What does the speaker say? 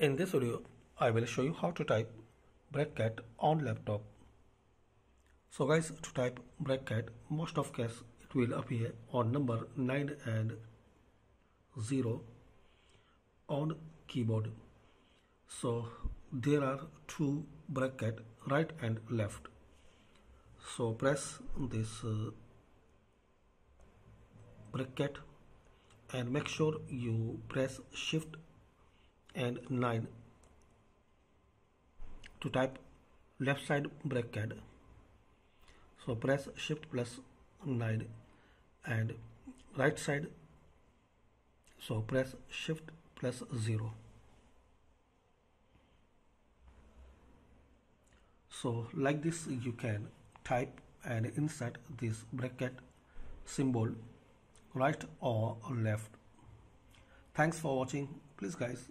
In this video, I will show you how to type bracket on laptop. So guys, to type bracket, most of case it will appear on number 9 and 0 on keyboard. So there are two bracket, right and left. So press this bracket and make sure you press shift and 9 to type left side bracket. So press shift plus 9 and right side, so press shift plus 0. So like this you can type and insert this bracket symbol right or left. Thanks for watching. Please guys,